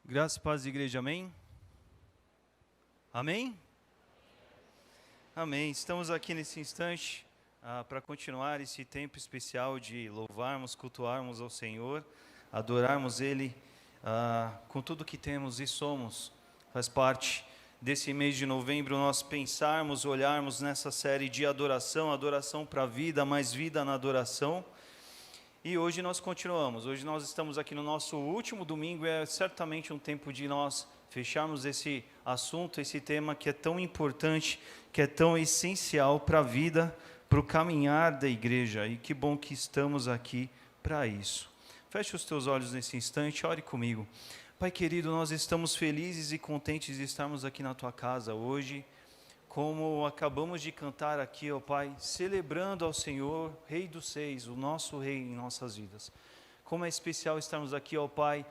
Graça e paz, igreja, amém? Amém? Amém. Estamos aqui nesse instante para continuar esse tempo especial de louvarmos, cultuarmos ao Senhor, adorarmos Ele com tudo que temos e somos. Faz parte desse mês de novembro nós pensarmos, olharmos nessa série de adoração, adoração para a vida, mais vida na adoração. E hoje nós continuamos, hoje nós estamos aqui no nosso último domingo, é certamente um tempo de nós fecharmos esse assunto, esse tema que é tão importante, que é tão essencial para a vida, para o caminhar da igreja, e que bom que estamos aqui para isso. Feche os teus olhos nesse instante, ore comigo. Pai querido, nós estamos felizes e contentes de estarmos aqui na tua casa hoje, como acabamos de cantar aqui, ó Pai, celebrando ao Senhor, Rei dos Seis, o nosso Rei em nossas vidas. Como é especial estarmos aqui, ó Pai,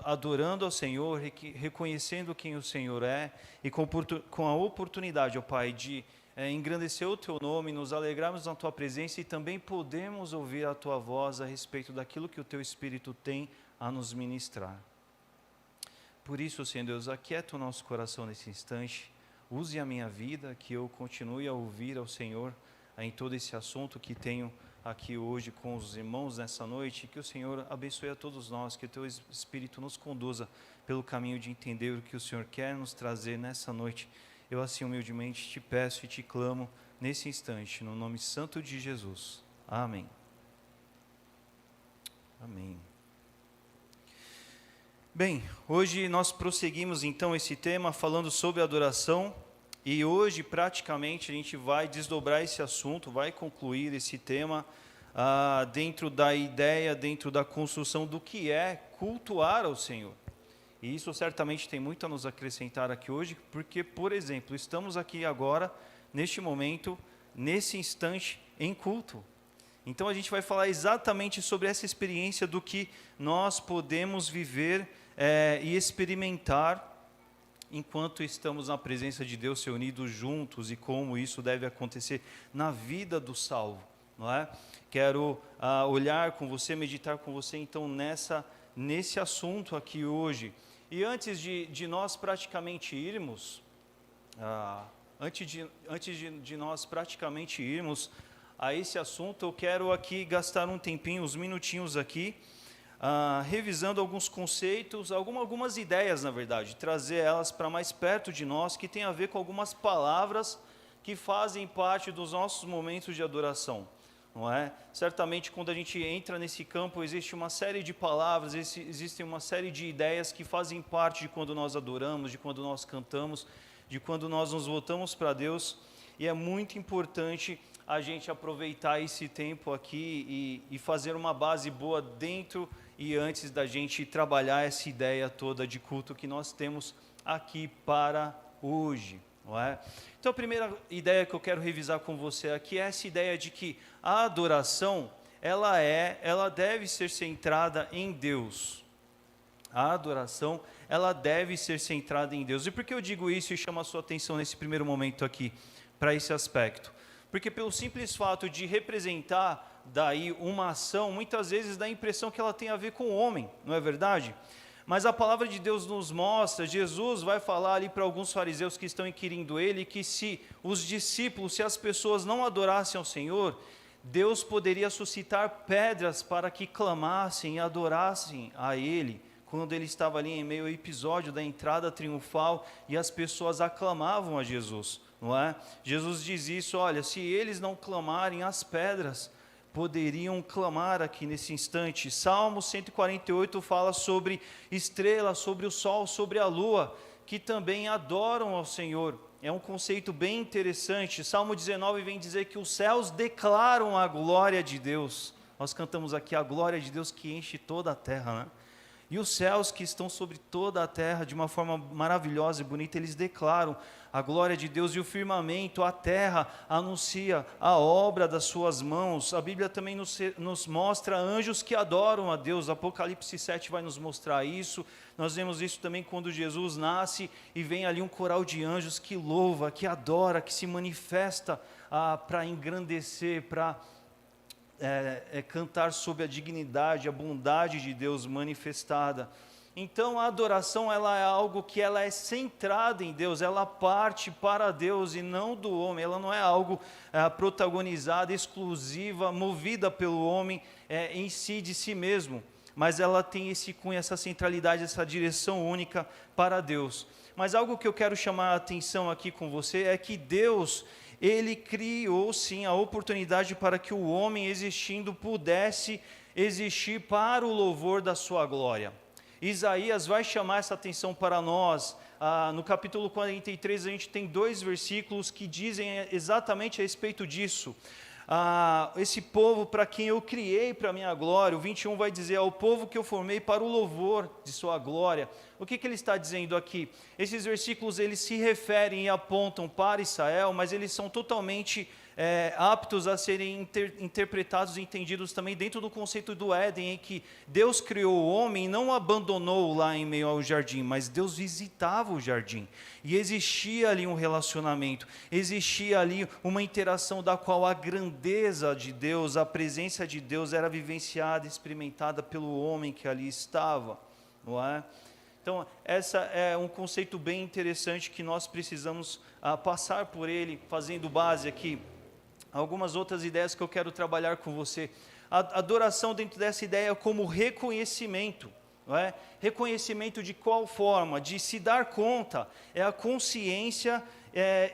adorando ao Senhor, reconhecendo quem o Senhor é, e com a oportunidade, ó Pai, de engrandecer o Teu nome, nos alegrarmos na Tua presença e também podemos ouvir a Tua voz a respeito daquilo que o Teu Espírito tem a nos ministrar. Por isso, Senhor Deus, aquieta o nosso coração nesse instante. Use a minha vida, que eu continue a ouvir ao Senhor em todo esse assunto que tenho aqui hoje com os irmãos nessa noite. Que o Senhor abençoe a todos nós, que o Teu Espírito nos conduza pelo caminho de entender o que o Senhor quer nos trazer nessa noite. Eu assim humildemente te peço e te clamo nesse instante, no nome santo de Jesus. Amém. Amém. Bem, hoje nós prosseguimos então esse tema falando sobre adoração e hoje praticamente a gente vai desdobrar esse assunto, vai concluir esse tema dentro da ideia, dentro da construção do que é cultuar ao Senhor. E isso certamente tem muito a nos acrescentar aqui hoje, porque, por exemplo, estamos aqui agora, neste momento, nesse instante, em culto. Então a gente vai falar exatamente sobre essa experiência do que nós podemos viver e experimentar enquanto estamos na presença de Deus, reunidos juntos, e como isso deve acontecer na vida do salvo, não é? Quero olhar com você, meditar com você então nesse assunto aqui hoje. E antes de nós praticamente irmos, nós praticamente irmos a esse assunto, eu quero aqui gastar um tempinho, uns minutinhos aqui, revisando alguns conceitos, algumas ideias, na verdade, trazer elas para mais perto de nós, que tem a ver com algumas palavras que fazem parte dos nossos momentos de adoração, não é? Certamente, quando a gente entra nesse campo, existe uma série de palavras, existem uma série de ideias que fazem parte de quando nós adoramos, de quando nós cantamos, de quando nós nos voltamos para Deus, e é muito importante a gente aproveitar esse tempo aqui e fazer uma base boa dentro e antes da gente trabalhar essa ideia toda de culto que nós temos aqui para hoje, não é? Então a primeira ideia que eu quero revisar com você aqui é essa ideia de que a adoração, ela deve ser centrada em Deus. A adoração, ela deve ser centrada em Deus. E por que eu digo isso e chamo a sua atenção nesse primeiro momento aqui, para esse aspecto? Porque pelo simples fato de representar daí uma ação, muitas vezes dá a impressão que ela tem a ver com o homem, não é verdade? Mas a palavra de Deus nos mostra, Jesus vai falar ali para alguns fariseus que estão inquirindo ele, que se os discípulos, se as pessoas não adorassem ao Senhor, Deus poderia suscitar pedras para que clamassem e adorassem a Ele, quando ele estava ali em meio ao episódio da entrada triunfal e as pessoas aclamavam a Jesus, não é? Jesus diz isso, olha, se eles não clamarem, as pedras poderiam clamar aqui nesse instante. Salmo 148 fala sobre estrelas, sobre o sol, sobre a lua, que também adoram ao Senhor. É um conceito bem interessante. Salmo 19 vem dizer que os céus declaram a glória de Deus. Nós cantamos aqui a glória de Deus que enche toda a terra, né? E os céus que estão sobre toda a terra, de uma forma maravilhosa e bonita, eles declaram a glória de Deus, e o firmamento, a terra, anuncia a obra das suas mãos. A Bíblia também nos mostra anjos que adoram a Deus. Apocalipse 7 vai nos mostrar isso. Nós vemos isso também quando Jesus nasce, e vem ali um coral de anjos que louva, que adora, que se manifesta para engrandecer, para cantar sobre a dignidade, a bondade de Deus manifestada. Então a adoração ela é algo que ela é centrada em Deus, ela parte para Deus e não do homem, ela não é algo protagonizada, exclusiva, movida pelo homem em si, de si mesmo, mas ela tem esse cunho, essa centralidade, essa direção única para Deus. Mas algo que eu quero chamar a atenção aqui com você é que Deus, Ele criou sim a oportunidade para que o homem existindo pudesse existir para o louvor da sua glória. Isaías vai chamar essa atenção para nós. No capítulo 43 a gente tem 2 versículos que dizem exatamente a respeito disso. Esse povo para quem eu criei para a minha glória, o 21 vai dizer, ao povo que eu formei para o louvor de sua glória. O que ele está dizendo aqui? Esses versículos eles se referem e apontam para Israel, mas eles são totalmente aptos a serem interpretados e entendidos também dentro do conceito do Éden, em que Deus criou o homem e não o abandonou lá em meio ao jardim, mas Deus visitava o jardim, e existia ali um relacionamento, existia ali uma interação da qual a grandeza de Deus, a presença de Deus era vivenciada, experimentada pelo homem que ali estava, não é? Então, essa é um conceito bem interessante que nós precisamos passar por ele, fazendo base aqui. Algumas outras ideias que eu quero trabalhar com você. A adoração dentro dessa ideia como reconhecimento, não é? Reconhecimento de qual forma? De se dar conta, é a consciência,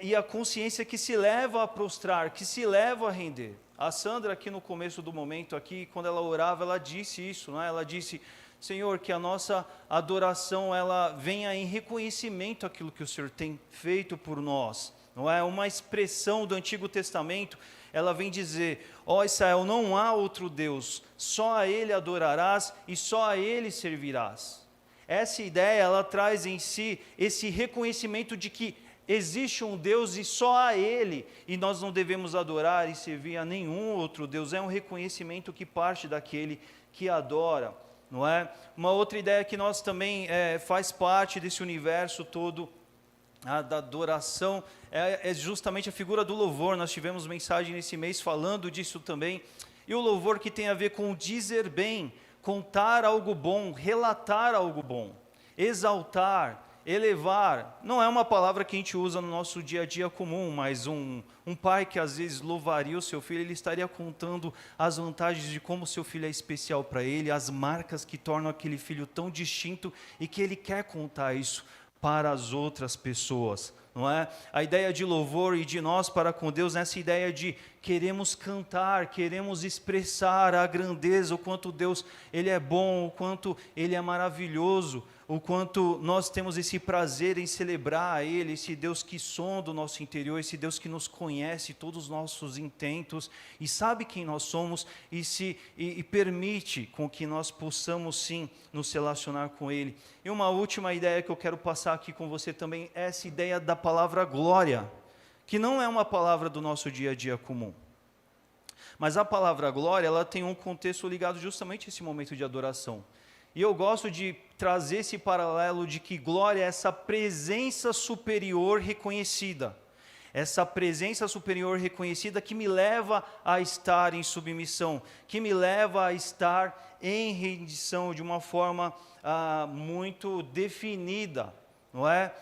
e a consciência que se leva a prostrar, que se leva a render. A Sandra aqui no começo do momento, aqui, quando ela orava, ela disse isso, não é? Ela disse, Senhor, que a nossa adoração, ela venha em reconhecimento àquilo que o Senhor tem feito por nós. Não é uma expressão do Antigo Testamento, ela vem dizer, ó Israel, não há outro Deus, só a Ele adorarás e só a Ele servirás. Essa ideia, ela traz em si esse reconhecimento de que existe um Deus e só a Ele, e nós não devemos adorar e servir a nenhum outro Deus. É um reconhecimento que parte daquele que adora, não é? Uma outra ideia que nós também faz parte desse universo todo da adoração é justamente a figura do louvor. Nós tivemos mensagem nesse mês falando disso também, e o louvor que tem a ver com dizer bem, contar algo bom, relatar algo bom, exaltar, elevar. Não é uma palavra que a gente usa no nosso dia a dia comum, mas um pai que às vezes louvaria o seu filho, ele estaria contando as vantagens de como o seu filho é especial para ele, as marcas que tornam aquele filho tão distinto e que ele quer contar isso para as outras pessoas, não é? A ideia de louvor e de nós para com Deus, nessa ideia de queremos cantar, queremos expressar a grandeza, o quanto Deus Ele é bom, o quanto Ele é maravilhoso, o quanto nós temos esse prazer em celebrar a Ele, esse Deus que sonda o nosso interior, esse Deus que nos conhece todos os nossos intentos e sabe quem nós somos e permite com que nós possamos sim nos relacionar com Ele. E uma última ideia que eu quero passar aqui com você também é essa ideia da palavra glória, que não é uma palavra do nosso dia a dia comum. Mas a palavra glória, ela tem um contexto ligado justamente a esse momento de adoração. E eu gosto de trazer esse paralelo de que glória é essa presença superior reconhecida. Essa presença superior reconhecida que me leva a estar em submissão, que me leva a estar em rendição de uma forma muito definida, não é?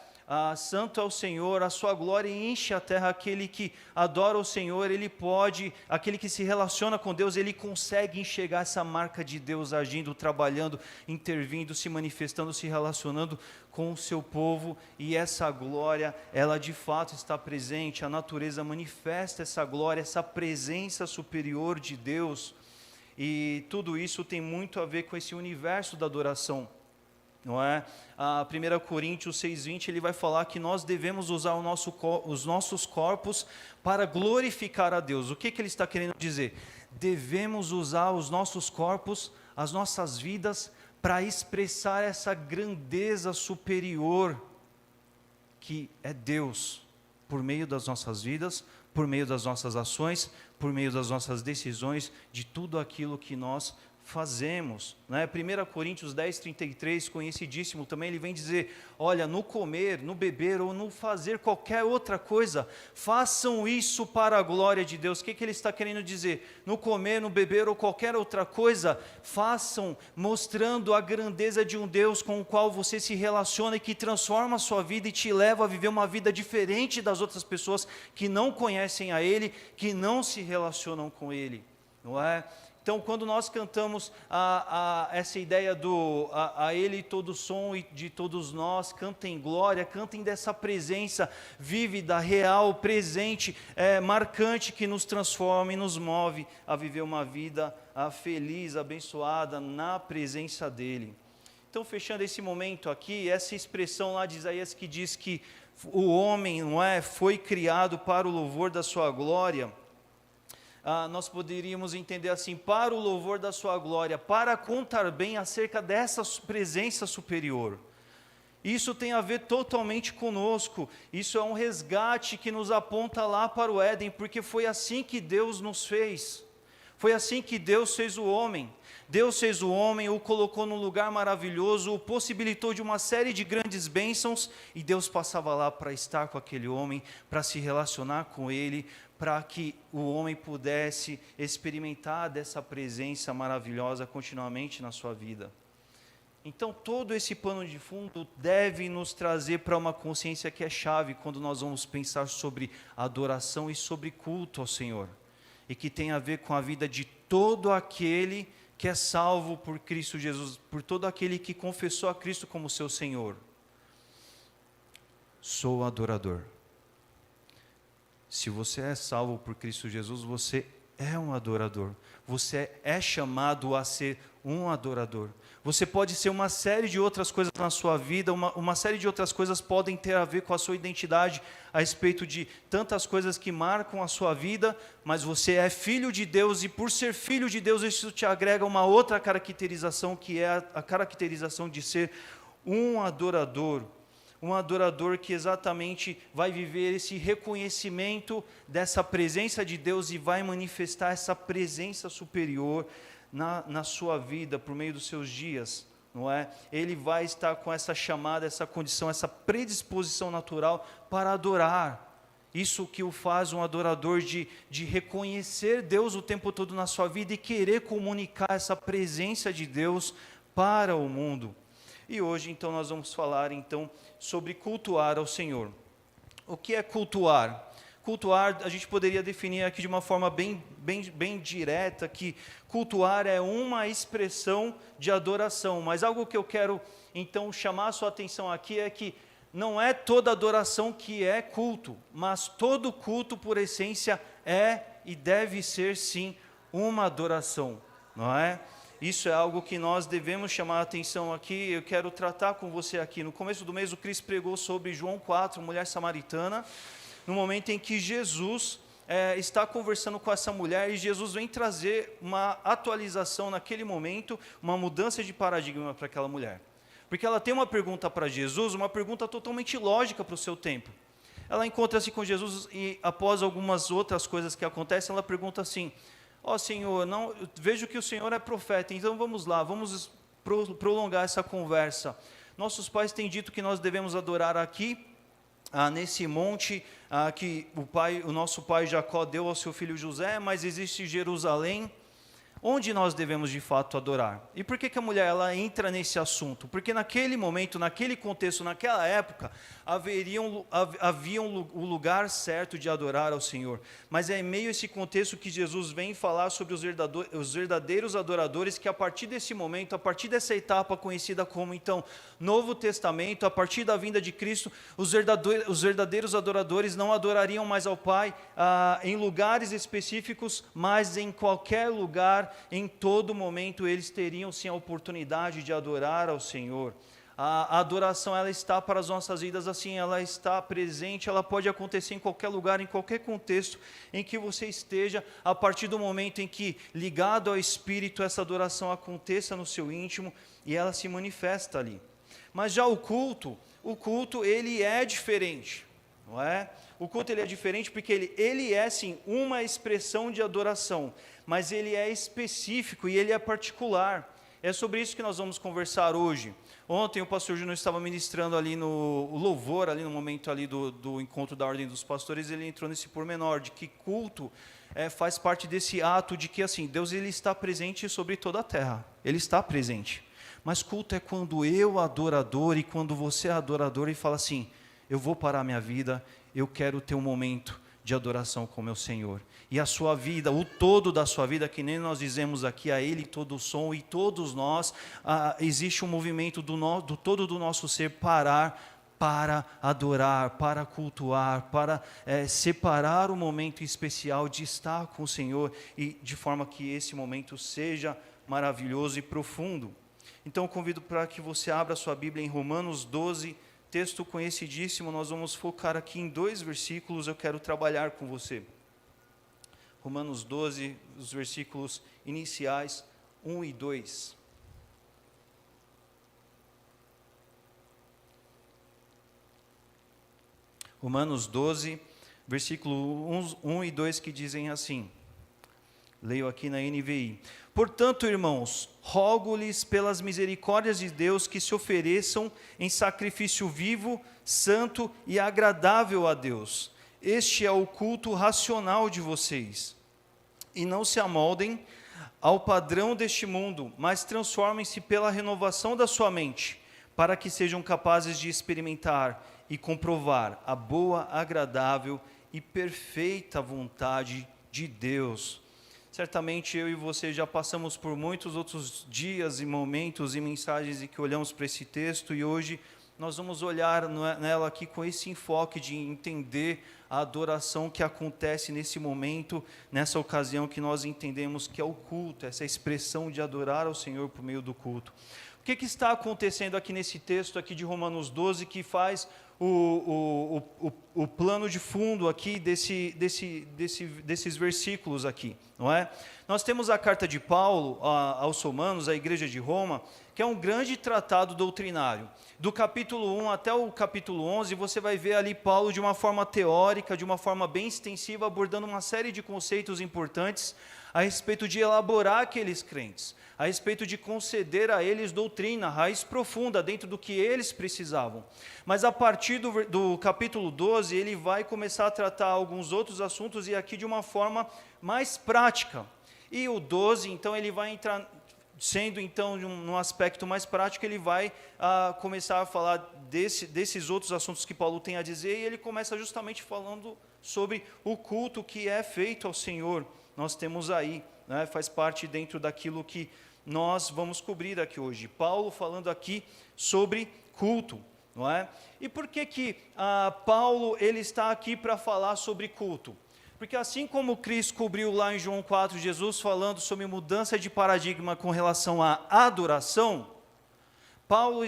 Santo é o Senhor, a sua glória enche a terra. Aquele que adora o Senhor, ele pode, aquele que se relaciona com Deus, ele consegue enxergar essa marca de Deus agindo, trabalhando, intervindo, se manifestando, se relacionando com o seu povo, e essa glória, ela de fato está presente. A natureza manifesta essa glória, essa presença superior de Deus, e tudo isso tem muito a ver com esse universo da adoração. Não é? 1 Coríntios 6,20, ele vai falar que nós devemos usar os nossos corpos para glorificar a Deus. O que ele está querendo dizer? Devemos usar os nossos corpos, as nossas vidas, para expressar essa grandeza superior que é Deus, por meio das nossas vidas, por meio das nossas ações, por meio das nossas decisões, de tudo aquilo que nós fazemos, né? 1 Coríntios 10:33, conhecidíssimo também, ele vem dizer, olha, no comer, no beber ou no fazer qualquer outra coisa, façam isso para a glória de Deus. O que ele está querendo dizer? No comer, no beber ou qualquer outra coisa, façam mostrando a grandeza de um Deus com o qual você se relaciona e que transforma a sua vida e te leva a viver uma vida diferente das outras pessoas que não conhecem a Ele, que não se relacionam com Ele, não é? Então, quando nós cantamos essa ideia do a Ele todo som e de todos nós, cantem glória, cantem dessa presença vívida, real, presente, marcante, que nos transforma e nos move a viver uma vida feliz, abençoada na presença dEle. Então, fechando esse momento aqui, essa expressão lá de Isaías que diz que o homem, não é, foi criado para o louvor da sua glória, nós poderíamos entender assim, para o louvor da sua glória, para contar bem acerca dessa presença superior. Isso tem a ver totalmente conosco, isso é um resgate que nos aponta lá para o Éden, porque foi assim que Deus nos fez, foi assim que Deus fez o homem. Deus fez o homem, o colocou num lugar maravilhoso, o possibilitou de uma série de grandes bênçãos, e Deus passava lá para estar com aquele homem, para se relacionar com ele, para que o homem pudesse experimentar dessa presença maravilhosa continuamente na sua vida. Então, todo esse pano de fundo deve nos trazer para uma consciência que é chave quando nós vamos pensar sobre adoração e sobre culto ao Senhor, e que tem a ver com a vida de todo aquele que é salvo por Cristo Jesus, por todo aquele que confessou a Cristo como seu Senhor. Sou adorador. Se você é salvo por Cristo Jesus, você é um adorador. Você é chamado a ser um adorador. Você pode ser uma série de outras coisas na sua vida, uma série de outras coisas podem ter a ver com a sua identidade, a respeito de tantas coisas que marcam a sua vida, mas você é filho de Deus, e por ser filho de Deus, isso te agrega uma outra caracterização, que é a caracterização de ser um adorador que exatamente vai viver esse reconhecimento dessa presença de Deus e vai manifestar essa presença superior na sua vida, por meio dos seus dias, não é? Ele vai estar com essa chamada, essa condição, essa predisposição natural para adorar. Isso que o faz um adorador de reconhecer Deus o tempo todo na sua vida e querer comunicar essa presença de Deus para o mundo. E hoje, então, nós vamos falar, então, sobre cultuar ao Senhor. O que é cultuar? Cultuar, a gente poderia definir aqui de uma forma bem direta, que cultuar é uma expressão de adoração. Mas algo que eu quero, então, chamar a sua atenção aqui é que não é toda adoração que é culto, mas todo culto, por essência, é e deve ser, sim, uma adoração, não é? Isso é algo que nós devemos chamar a atenção aqui. Eu quero tratar com você aqui. No começo do mês, o Cris pregou sobre João 4, mulher samaritana, no momento em que Jesus está conversando com essa mulher, e Jesus vem trazer uma atualização naquele momento, uma mudança de paradigma para aquela mulher. Porque ela tem uma pergunta para Jesus, uma pergunta totalmente lógica para o seu tempo. Ela encontra-se com Jesus e, após algumas outras coisas que acontecem, ela pergunta assim: ó Senhor, não, vejo que o Senhor é profeta, então vamos lá, vamos prolongar essa conversa. Nossos pais têm dito que nós devemos adorar aqui, nesse monte que o nosso pai Jacó deu ao seu filho José, mas existe Jerusalém, onde nós devemos de fato adorar. E por que a mulher ela entra nesse assunto? Porque naquele momento, naquele contexto, naquela época, havia o lugar certo de adorar ao Senhor. Mas é em meio a esse contexto que Jesus vem falar sobre os verdadeiros adoradores, que a partir desse momento, a partir dessa etapa conhecida como, então, Novo Testamento, a partir da vinda de Cristo, os verdadeiros adoradores não adorariam mais ao Pai em lugares específicos, mas em qualquer lugar, em todo momento, eles teriam sim a oportunidade de adorar ao Senhor. A adoração, ela está para as nossas vidas assim, ela está presente, ela pode acontecer em qualquer lugar, em qualquer contexto em que você esteja, a partir do momento em que, ligado ao Espírito, essa adoração aconteça no seu íntimo e ela se manifesta ali. Mas já o culto ele é diferente, não é? O culto ele é diferente porque ele é sim uma expressão de adoração, mas ele é específico e ele é particular. É sobre isso que nós vamos conversar hoje. Ontem o pastor Júnior estava ministrando ali no louvor, ali no momento ali do encontro da Ordem dos Pastores, ele entrou nesse pormenor de que culto faz parte desse ato de que assim, Deus ele está presente sobre toda a terra, ele está presente. Mas culto é quando eu, adorador, e quando você é adorador e fala assim, eu vou parar minha vida, eu quero ter um momento de adoração com meu Senhor. E a sua vida, o todo da sua vida, que nem nós dizemos aqui, a Ele todo o som, e todos nós, existe um movimento do todo do nosso ser parar para adorar, para cultuar, para separar o momento especial de estar com o Senhor, e de forma que esse momento seja maravilhoso e profundo. Então eu convido para que você abra sua Bíblia em Romanos 12, texto conhecidíssimo. Nós vamos focar aqui em 2 versículos, eu quero trabalhar com você. Romanos 12, os versículos iniciais, 1 e 2. Romanos 12, versículo 1 e 2, que dizem assim, leio aqui na NVI. Portanto, irmãos, rogo-lhes pelas misericórdias de Deus que se ofereçam em sacrifício vivo, santo e agradável a Deus. Este é o culto racional de vocês. E não se amoldem ao padrão deste mundo, mas transformem-se pela renovação da sua mente, para que sejam capazes de experimentar e comprovar a boa, agradável e perfeita vontade de Deus. Certamente eu e você já passamos por muitos outros dias e momentos e mensagens em que olhamos para esse texto, e hoje nós vamos olhar nela aqui com esse enfoque de entender a adoração que acontece nesse momento, nessa ocasião que nós entendemos que é o culto, essa expressão de adorar ao Senhor por meio do culto. O que está acontecendo aqui nesse texto aqui de Romanos 12 que faz o plano de fundo aqui desses versículos aqui, não é? Nós temos a carta de Paulo aos Romanos, à igreja de Roma, que é um grande tratado doutrinário. Do capítulo 1 até o capítulo 11, você vai ver ali Paulo de uma forma teórica, de uma forma bem extensiva, abordando uma série de conceitos importantes a respeito de elaborar aqueles crentes, a respeito de conceder a eles doutrina, raiz profunda dentro do que eles precisavam. Mas a partir do capítulo 12, ele vai começar a tratar alguns outros assuntos, e aqui de uma forma mais prática. E o 12, então, ele vai entrar, sendo então num aspecto mais prático, ele vai começar a falar desses outros assuntos que Paulo tem a dizer, e ele começa justamente falando sobre o culto que é feito ao Senhor. Nós temos aí, né, faz parte dentro daquilo que nós vamos cobrir aqui hoje. Paulo falando aqui sobre culto, não é? E por que Paulo ele está aqui para falar sobre culto? Porque assim como Cristo cobriu lá em João 4, Jesus falando sobre mudança de paradigma com relação à adoração, Paulo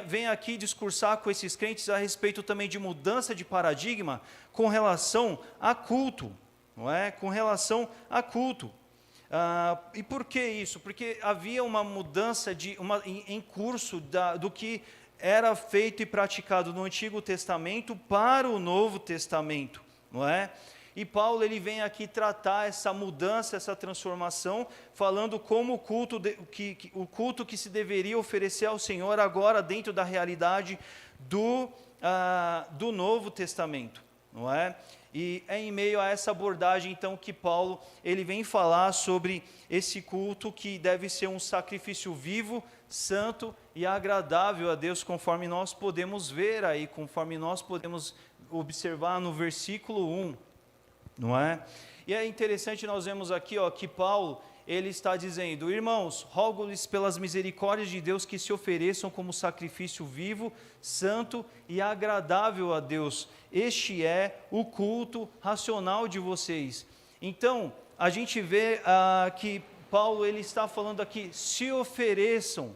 vem aqui discursar com esses crentes a respeito também de mudança de paradigma com relação a culto, não é? Com relação a culto. E por que isso? Porque havia uma mudança em curso do que era feito e praticado no Antigo Testamento para o Novo Testamento, não é? E Paulo ele vem aqui tratar essa mudança, essa transformação, falando como o culto que se deveria oferecer ao Senhor agora dentro da realidade do Novo Testamento, não é? E é em meio a essa abordagem, então, que Paulo ele vem falar sobre esse culto que deve ser um sacrifício vivo, santo e agradável a Deus, conforme nós podemos ver aí, conforme nós podemos observar no versículo 1, não é? E é interessante, nós vemos aqui, que Paulo, ele está dizendo: irmãos, rogo-lhes pelas misericórdias de Deus que se ofereçam como sacrifício vivo, santo e agradável a Deus. Este é o culto racional de vocês. Então, a gente vê que Paulo ele está falando aqui, se ofereçam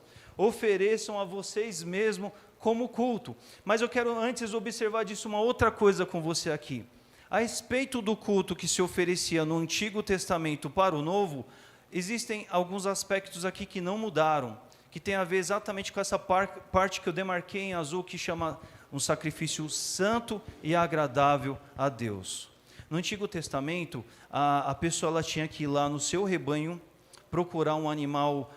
a vocês mesmos como culto. Mas eu quero antes observar disso uma outra coisa com você aqui. A respeito do culto que se oferecia no Antigo Testamento para o Novo, existem alguns aspectos aqui que não mudaram, que tem a ver exatamente com essa parte que eu demarquei em azul, que chama um sacrifício santo e agradável a Deus. No Antigo Testamento, a pessoa ela tinha que ir lá no seu rebanho, procurar um animal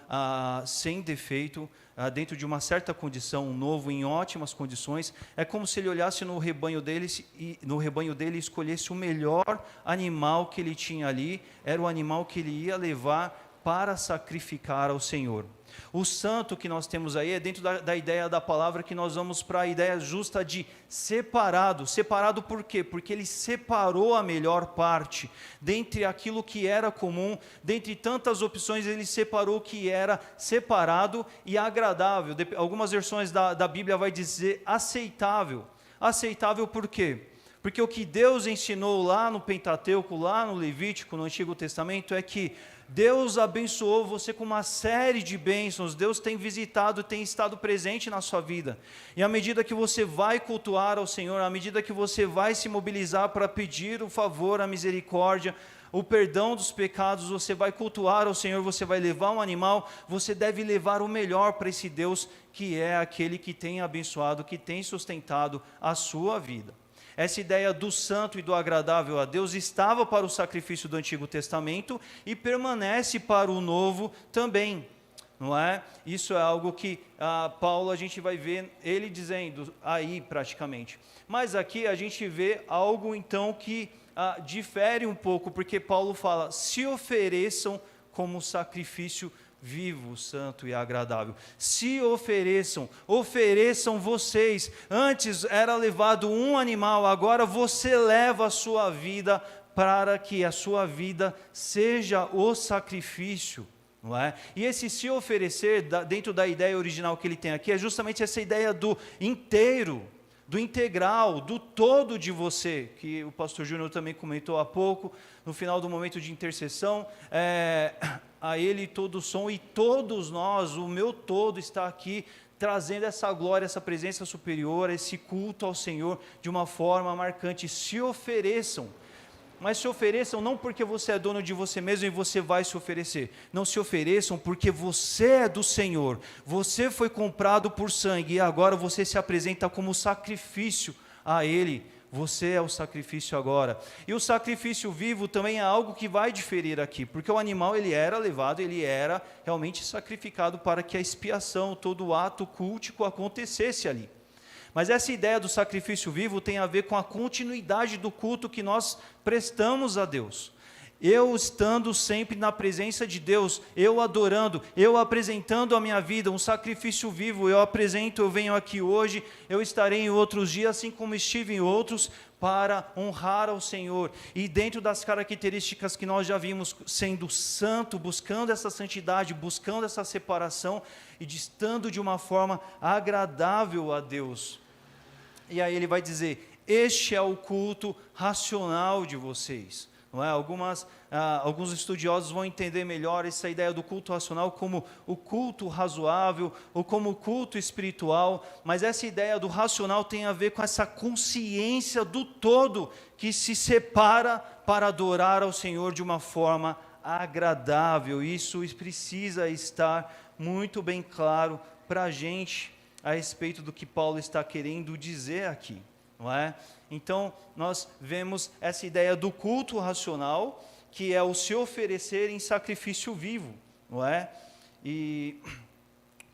sem defeito, dentro de uma certa condição, um novo, em ótimas condições. É como se ele olhasse no rebanho dele e escolhesse o melhor animal que ele tinha ali, era o animal que ele ia levar para sacrificar ao Senhor. O santo que nós temos aí é dentro da ideia da palavra, que nós vamos para a ideia justa de separado. Separado por quê? Porque ele separou a melhor parte. Dentre aquilo que era comum, dentre tantas opções, ele separou o que era separado e agradável. Algumas versões da Bíblia vai dizer aceitável. Aceitável por quê? Porque o que Deus ensinou lá no Pentateuco, lá no Levítico, no Antigo Testamento, é que Deus abençoou você com uma série de bênçãos. Deus tem visitado, tem estado presente na sua vida. E à medida que você vai cultuar ao Senhor, à medida que você vai se mobilizar para pedir o favor, a misericórdia, o perdão dos pecados, você vai cultuar ao Senhor, você vai levar um animal, você deve levar o melhor para esse Deus que é aquele que tem abençoado, que tem sustentado a sua vida. Essa ideia do santo e do agradável a Deus estava para o sacrifício do Antigo Testamento e permanece para o Novo também, não é? Isso é algo que Paulo, a gente vai ver ele dizendo aí praticamente. Mas aqui a gente vê algo então que difere um pouco, porque Paulo fala, se ofereçam como sacrifício vivo, santo e agradável. Se ofereçam vocês. Antes era levado um animal, agora você leva a sua vida para que a sua vida seja o sacrifício, não é? E esse se oferecer, dentro da ideia original que ele tem aqui, é justamente essa ideia do inteiro, do integral, do todo de você, que o pastor Júnior também comentou há pouco, no final do momento de intercessão, a ele todo o som, e todos nós, o meu todo está aqui, trazendo essa glória, essa presença superior, esse culto ao Senhor, de uma forma marcante. Se ofereçam, mas se ofereçam não porque você é dono de você mesmo e você vai se oferecer, não, se ofereçam porque você é do Senhor, você foi comprado por sangue, e agora você se apresenta como sacrifício a Ele. Você é o sacrifício agora. E o sacrifício vivo também é algo que vai diferir aqui, porque o animal ele era levado, ele era realmente sacrificado para que a expiação, todo o ato cultico acontecesse ali. Mas essa ideia do sacrifício vivo tem a ver com a continuidade do culto que nós prestamos a Deus. Eu estando sempre na presença de Deus, eu adorando, eu apresentando a minha vida, um sacrifício vivo, eu venho aqui hoje, eu estarei em outros dias, assim como estive em outros, para honrar ao Senhor. E dentro das características que nós já vimos, sendo santo, buscando essa santidade, buscando essa separação, e estando de uma forma agradável a Deus. E aí ele vai dizer, este é o culto racional de vocês. Não é? Alguns estudiosos vão entender melhor essa ideia do culto racional como o culto razoável, ou como o culto espiritual, mas essa ideia do racional tem a ver com essa consciência do todo, que se separa para adorar ao Senhor de uma forma agradável. Isso precisa estar muito bem claro para a gente, a respeito do que Paulo está querendo dizer aqui, não é? Então, nós vemos essa ideia do culto racional, que é o se oferecer em sacrifício vivo, não é? E,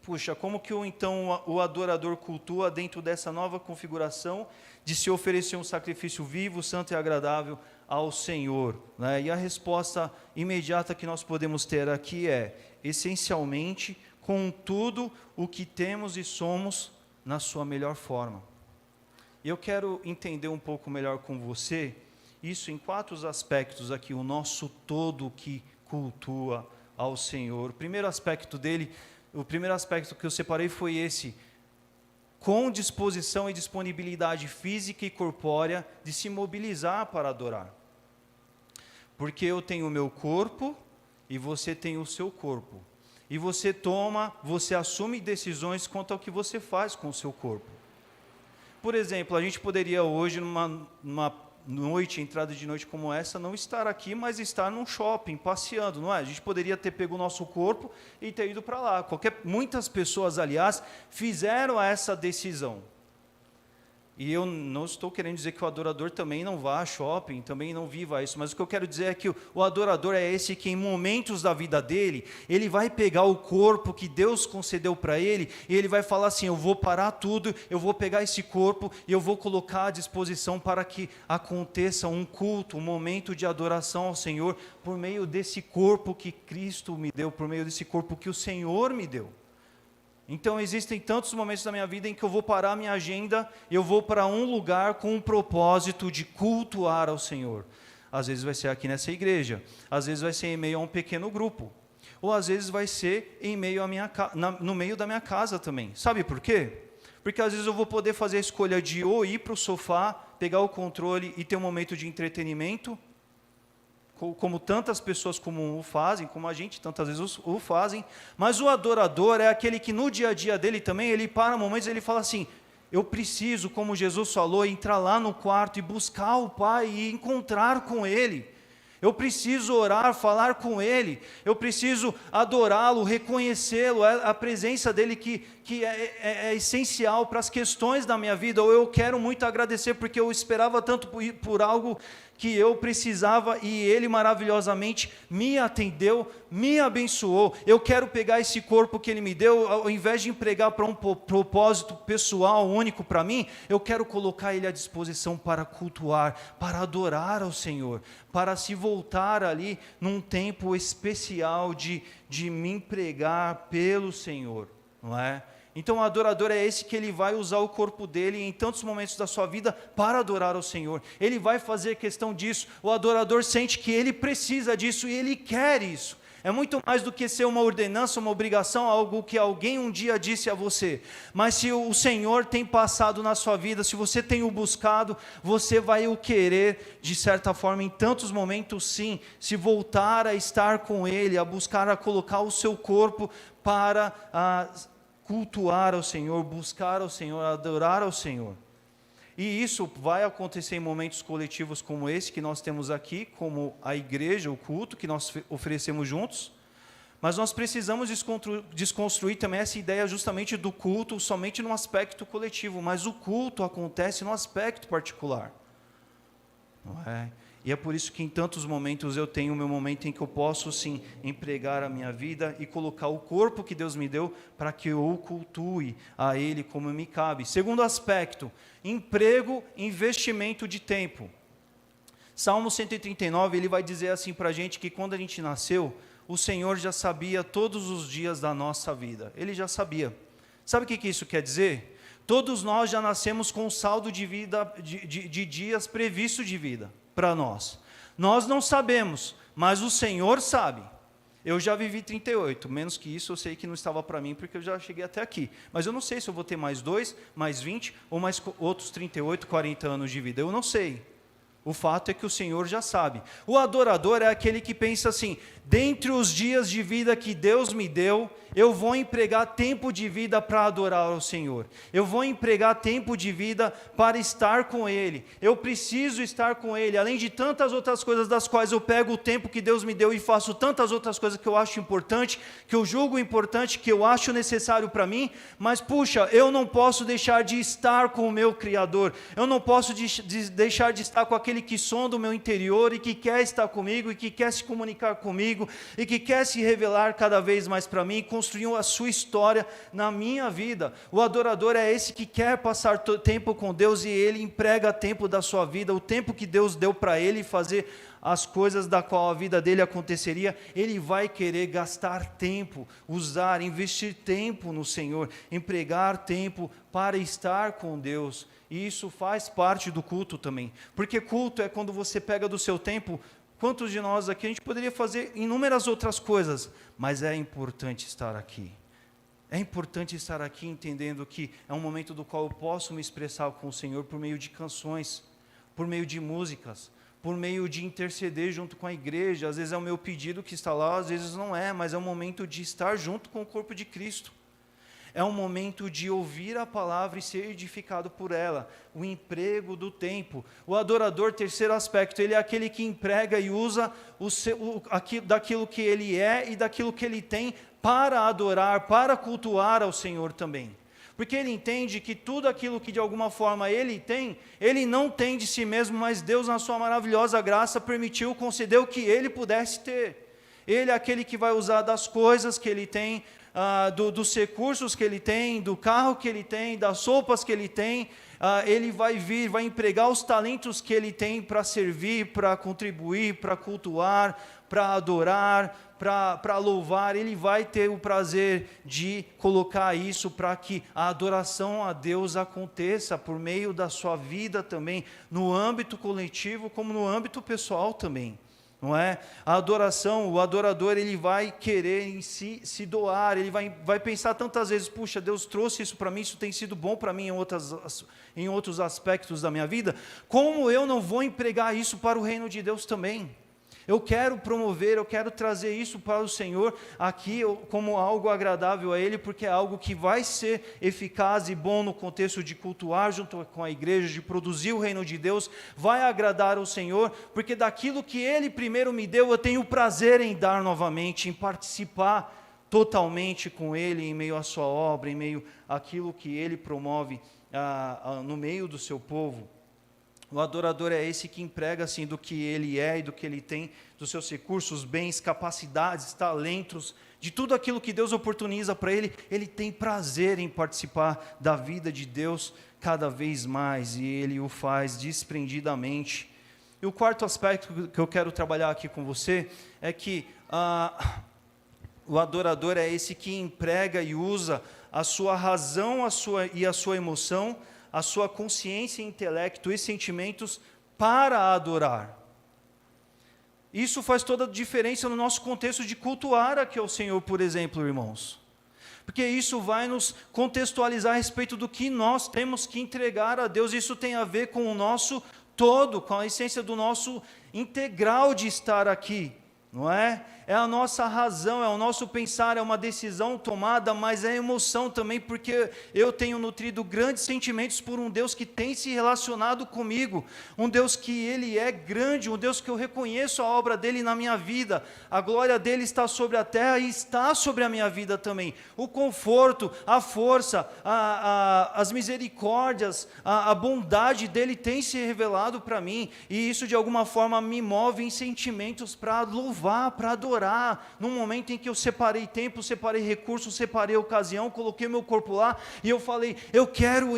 puxa, como que então o adorador cultua dentro dessa nova configuração de se oferecer um sacrifício vivo, santo e agradável ao Senhor, né? E a resposta imediata que nós podemos ter aqui é, essencialmente, com tudo o que temos e somos na sua melhor forma. Eu quero entender um pouco melhor com você, isso em 4 aspectos aqui, o nosso todo que cultua ao Senhor. O primeiro aspecto que eu separei foi esse, com disposição e disponibilidade física e corpórea de se mobilizar para adorar. Porque eu tenho o meu corpo e você tem o seu corpo. E você assume decisões quanto ao que você faz com o seu corpo. Por exemplo, a gente poderia hoje, numa noite, entrada de noite como essa, não estar aqui, mas estar num shopping, passeando, não é? A gente poderia ter pego o nosso corpo e ter ido para lá. Muitas pessoas, aliás, fizeram essa decisão. E eu não estou querendo dizer que o adorador também não vá a shopping, também não viva isso, mas o que eu quero dizer é que o adorador é esse que em momentos da vida dele, ele vai pegar o corpo que Deus concedeu para ele, e ele vai falar assim, eu vou parar tudo, eu vou pegar esse corpo e eu vou colocar à disposição para que aconteça um culto, um momento de adoração ao Senhor, por meio desse corpo que Cristo me deu, por meio desse corpo que o Senhor me deu. Então existem tantos momentos da minha vida em que eu vou parar a minha agenda, eu vou para um lugar com um propósito de cultuar ao Senhor. Às vezes vai ser aqui nessa igreja, às vezes vai ser em meio a um pequeno grupo, ou às vezes vai ser em meio a no meio da minha casa também. Sabe por quê? Porque às vezes eu vou poder fazer a escolha de ou ir para o sofá, pegar o controle e ter um momento de entretenimento, como tantas pessoas como o fazem, como a gente tantas vezes o fazem, mas o adorador é aquele que no dia a dia dele também, ele para momentos e ele fala assim, eu preciso, como Jesus falou, entrar lá no quarto e buscar o Pai e encontrar com Ele. Eu preciso orar, falar com Ele, eu preciso adorá-lo, reconhecê-lo, a presença dEle que é essencial para as questões da minha vida, ou eu quero muito agradecer porque eu esperava tanto por algo que eu precisava e Ele maravilhosamente me atendeu, me abençoou. Eu quero pegar esse corpo que Ele me deu, ao invés de empregar para um propósito pessoal único para mim, eu quero colocar Ele à disposição para cultuar, para adorar ao Senhor, para se voltar ali num tempo especial de me empregar pelo Senhor, não é? Então o adorador é esse que ele vai usar o corpo dele em tantos momentos da sua vida para adorar ao Senhor. Ele vai fazer questão disso. O adorador sente que ele precisa disso e ele quer isso. É muito mais do que ser uma ordenança, uma obrigação, algo que alguém um dia disse a você. Mas se o Senhor tem passado na sua vida, se você tem o buscado, você vai o querer, de certa forma, em tantos momentos sim, se voltar a estar com Ele, a buscar, a colocar o seu corpo para cultuar ao Senhor, buscar ao Senhor, adorar ao Senhor. E isso vai acontecer em momentos coletivos como esse que nós temos aqui, como a igreja, o culto que nós oferecemos juntos, mas nós precisamos desconstruir também essa ideia justamente do culto somente no aspecto coletivo, mas o culto acontece no aspecto particular, não é? E é por isso que em tantos momentos eu tenho o meu momento em que eu posso sim empregar a minha vida e colocar o corpo que Deus me deu para que eu o cultue a Ele como me cabe. Segundo aspecto, emprego, investimento de tempo. Salmo 139, ele vai dizer assim para a gente que quando a gente nasceu, o Senhor já sabia todos os dias da nossa vida. Ele já sabia. Sabe o que isso quer dizer? Todos nós já nascemos com um saldo de vida, de dias previsto de vida para nós. Nós não sabemos, mas o Senhor sabe. Eu já vivi 38, menos que isso eu sei que não estava para mim, porque eu já cheguei até aqui. Mas eu não sei se eu vou ter mais 2, mais 20, ou mais outros 38, 40 anos de vida. Eu não sei. O fato é que o Senhor já sabe. O adorador é aquele que pensa assim, dentre os dias de vida que Deus me deu, eu vou empregar tempo de vida para adorar ao Senhor. Eu vou empregar tempo de vida para estar com Ele. Eu preciso estar com Ele, além de tantas outras coisas das quais eu pego o tempo que Deus me deu e faço tantas outras coisas que eu acho importante, que eu julgo importante, que eu acho necessário para mim, mas puxa, eu não posso deixar de estar com o meu Criador. Eu não posso deixar de estar com aquele que sonda o meu interior e que quer estar comigo e que quer se comunicar comigo e que quer se revelar cada vez mais para mim, construir a sua história na minha vida. O adorador é esse que quer passar tempo com Deus e ele emprega tempo da sua vida, o tempo que Deus deu para ele fazer as coisas da qual a vida dele aconteceria, ele vai querer gastar tempo, usar, investir tempo no Senhor, empregar tempo para estar com Deus. E isso faz parte do culto também, porque culto é quando você pega do seu tempo. Quantos de nós aqui, a gente poderia fazer inúmeras outras coisas, mas é importante estar aqui. É importante estar aqui entendendo que é um momento do qual eu posso me expressar com o Senhor por meio de canções, por meio de músicas, por meio de interceder junto com a igreja. Às vezes é o meu pedido que está lá, às vezes não é, mas é um momento de estar junto com o corpo de Cristo. É um momento de ouvir a palavra e ser edificado por ela, o emprego do tempo. O adorador, terceiro aspecto, ele é aquele que emprega e usa daquilo que ele é e daquilo que ele tem para adorar, para cultuar ao Senhor também. porque ele entende que tudo aquilo que de alguma forma ele tem, ele não tem de si mesmo, mas Deus na sua maravilhosa graça permitiu, concedeu que ele pudesse ter. Ele é aquele que vai usar das coisas que ele tem, dos recursos que ele tem, do carro que ele tem, das roupas que ele tem, ele vai empregar os talentos que ele tem para servir, para contribuir, para cultuar, para adorar, para louvar. Ele vai ter o prazer de colocar isso para que a adoração a Deus aconteça por meio da sua vida também, no âmbito coletivo como no âmbito pessoal também. Não é? A adoração, o adorador, ele vai querer em si se doar, ele vai pensar tantas vezes, puxa, Deus trouxe isso para mim, isso tem sido bom para mim em outros aspectos da minha vida, como eu não vou empregar isso para o reino de Deus também? Eu quero promover, eu quero trazer isso para o Senhor aqui como algo agradável a Ele, porque é algo que vai ser eficaz e bom no contexto de cultuar junto com a igreja, de produzir o reino de Deus, vai agradar ao Senhor, porque daquilo que Ele primeiro me deu, eu tenho prazer em dar novamente, em participar totalmente com Ele, em meio à sua obra, em meio àquilo que Ele promove no meio do seu povo. O adorador é esse que emprega assim do que ele é e do que ele tem, dos seus recursos, bens, capacidades, talentos, de tudo aquilo que Deus oportuniza para ele, ele tem prazer em participar da vida de Deus cada vez mais, e ele o faz desprendidamente. E o quarto aspecto que eu quero trabalhar aqui com você é que o adorador é esse que emprega e usa a sua razão e a sua emoção, a sua consciência, intelecto e sentimentos para adorar. Isso faz toda a diferença no nosso contexto de cultuar aqui ao Senhor, por exemplo, irmãos. Porque isso vai nos contextualizar a respeito do que nós temos que entregar a Deus. Isso tem a ver com o nosso todo, com a essência do nosso integral de estar aqui, não é? É a nossa razão, é o nosso pensar, é uma decisão tomada, mas é emoção também, porque eu tenho nutrido grandes sentimentos por um Deus que tem se relacionado comigo, um Deus que Ele é grande, um Deus que eu reconheço a obra dEle na minha vida, a glória dEle está sobre a terra e está sobre a minha vida também, o conforto, a força, as misericórdias, a bondade dEle tem se revelado para mim, e isso de alguma forma me move em sentimentos para louvar, para adorar, num momento em que eu separei tempo, separei recursos, separei ocasião, coloquei meu corpo lá, e eu falei, eu quero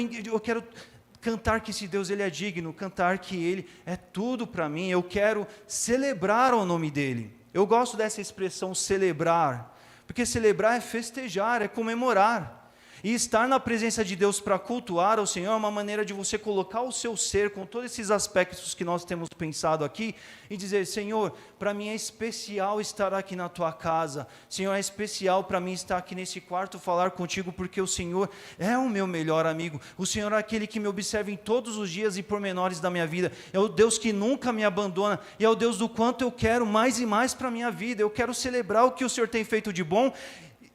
cantar que esse Deus Ele é digno, cantar que Ele é tudo para mim, eu quero celebrar o nome dEle. Eu gosto dessa expressão celebrar, porque celebrar é festejar, é comemorar. E estar na presença de Deus para cultuar ao Senhor é uma maneira de você colocar o seu ser com todos esses aspectos que nós temos pensado aqui e dizer, Senhor, para mim é especial estar aqui na Tua casa, Senhor, é especial para mim estar aqui nesse quarto falar contigo, porque o Senhor é o meu melhor amigo, o Senhor é aquele que me observa em todos os dias e pormenores da minha vida, é o Deus que nunca me abandona, e é o Deus do quanto eu quero mais e mais para a minha vida, eu quero celebrar o que o Senhor tem feito de bom,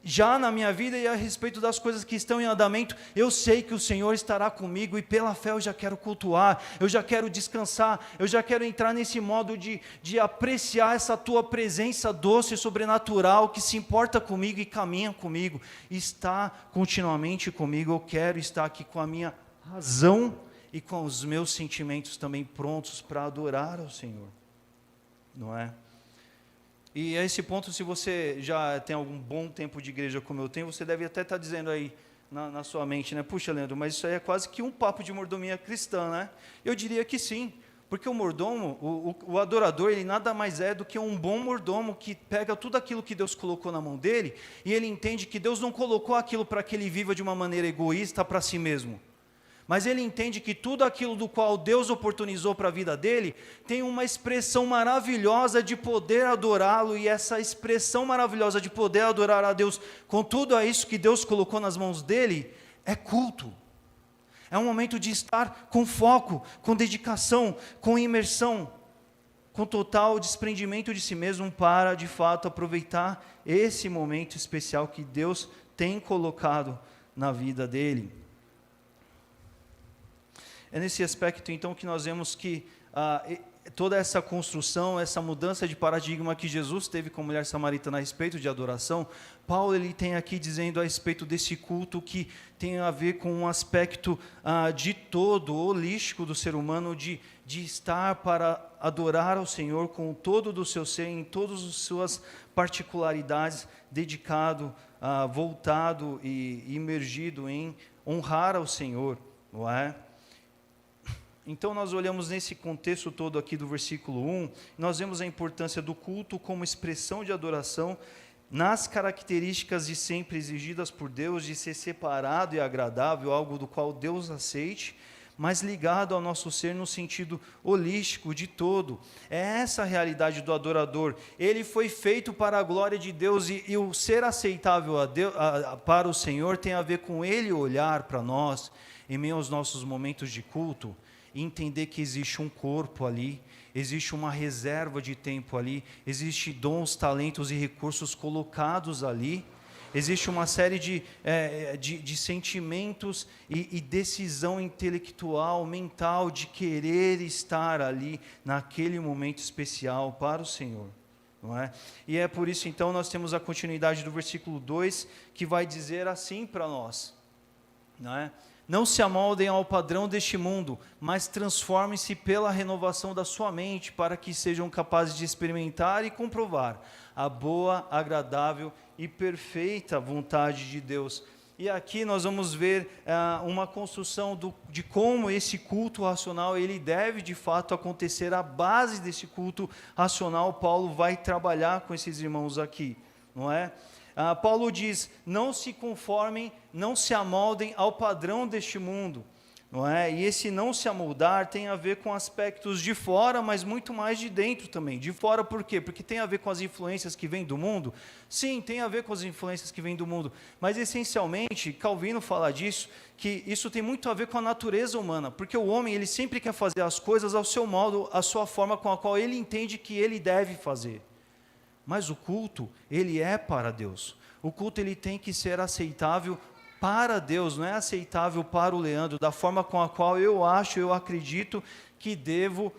já na minha vida e a respeito das coisas que estão em andamento, eu sei que o Senhor estará comigo e pela fé eu já quero cultuar, eu já quero descansar, eu já quero entrar nesse modo de apreciar essa Tua presença doce e sobrenatural que se importa comigo e caminha comigo, está continuamente comigo. Eu quero estar aqui com a minha razão e com os meus sentimentos também prontos para adorar ao Senhor, não é? E a esse ponto, se você já tem algum bom tempo de igreja como eu tenho, você deve até estar dizendo aí na sua mente, né? Puxa, Leandro, mas isso aí é quase que um papo de mordomia cristã, né? Eu diria que sim, porque o mordomo, o adorador, ele nada mais é do que um bom mordomo que pega tudo aquilo que Deus colocou na mão dele e ele entende que Deus não colocou aquilo para que ele viva de uma maneira egoísta para si mesmo. Mas ele entende que tudo aquilo do qual Deus oportunizou para a vida dele, tem uma expressão maravilhosa de poder adorá-lo, e essa expressão maravilhosa de poder adorar a Deus, com tudo isso que Deus colocou nas mãos dele, é culto. É um momento de estar com foco, com dedicação, com imersão, com total desprendimento de si mesmo, para de fato aproveitar esse momento especial que Deus tem colocado na vida dele. É nesse aspecto, então, que nós vemos que toda essa construção, essa mudança de paradigma que Jesus teve com a mulher samaritana a respeito de adoração, Paulo ele tem aqui dizendo a respeito desse culto que tem a ver com um aspecto de todo, holístico do ser humano, de estar para adorar ao Senhor com todo do seu ser, em todas as suas particularidades, dedicado, voltado e imergido em honrar ao Senhor, não é? Então, nós olhamos nesse contexto todo aqui do versículo 1, nós vemos a importância do culto como expressão de adoração, nas características de sempre exigidas por Deus, de ser separado e agradável, algo do qual Deus aceite, mas ligado ao nosso ser no sentido holístico, de todo. É essa a realidade do adorador. Ele foi feito para a glória de Deus, e o ser aceitável para o Senhor tem a ver com Ele olhar para nós, em meio aos nossos momentos de culto, e entender que existe um corpo ali, existe uma reserva de tempo ali, existe dons, talentos e recursos colocados ali, existe uma série de sentimentos e decisão intelectual, mental, de querer estar ali naquele momento especial para o Senhor, não é? E é por isso então nós temos a continuidade do versículo 2, que vai dizer assim para nós, não é? Não se amoldem ao padrão deste mundo, mas transformem-se pela renovação da sua mente, para que sejam capazes de experimentar e comprovar a boa, agradável e perfeita vontade de Deus. E aqui nós vamos ver uma construção de como esse culto racional ele deve de fato acontecer. A base desse culto racional, Paulo vai trabalhar com esses irmãos aqui, não é? Paulo diz, não se conformem, não se amoldem ao padrão deste mundo, não é? E esse não se amoldar tem a ver com aspectos de fora, mas muito mais de dentro também. De fora por quê? Porque tem a ver com as influências que vêm do mundo? Sim, tem a ver com as influências que vêm do mundo, mas essencialmente, Calvino fala disso, que isso tem muito a ver com a natureza humana, porque o homem ele sempre quer fazer as coisas ao seu modo, a sua forma com a qual ele entende que ele deve fazer. Mas o culto, ele é para Deus. O culto, ele tem que ser aceitável para Deus, não é aceitável para o Leandro, da forma com a qual eu acredito que devo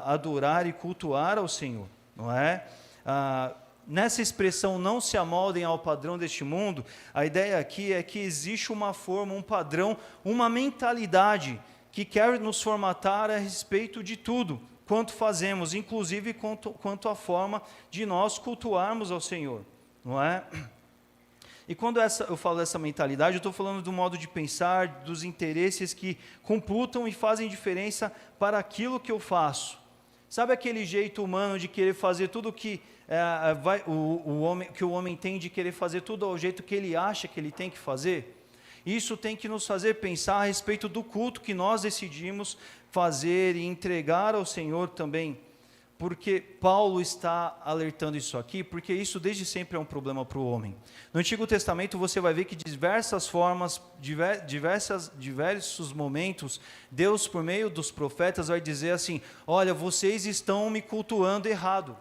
adorar e cultuar ao Senhor, não é? Nessa expressão, não se amoldem ao padrão deste mundo, a ideia aqui é que existe uma forma, um padrão, uma mentalidade que quer nos formatar a respeito de tudo quanto fazemos, inclusive quanto à forma de nós cultuarmos ao Senhor, não é? E quando eu falo dessa mentalidade, eu estou falando do modo de pensar, dos interesses que computam e fazem diferença para aquilo que eu faço. Sabe aquele jeito humano de querer fazer tudo que o homem tem, de querer fazer tudo ao jeito que ele acha que ele tem que fazer? Isso tem que nos fazer pensar a respeito do culto que nós decidimos fazer e entregar ao Senhor também, porque Paulo está alertando isso aqui, porque isso desde sempre é um problema para o homem. No Antigo Testamento você vai ver que de diversas formas, diversos momentos, Deus por meio dos profetas vai dizer assim, olha, vocês estão me cultuando errado,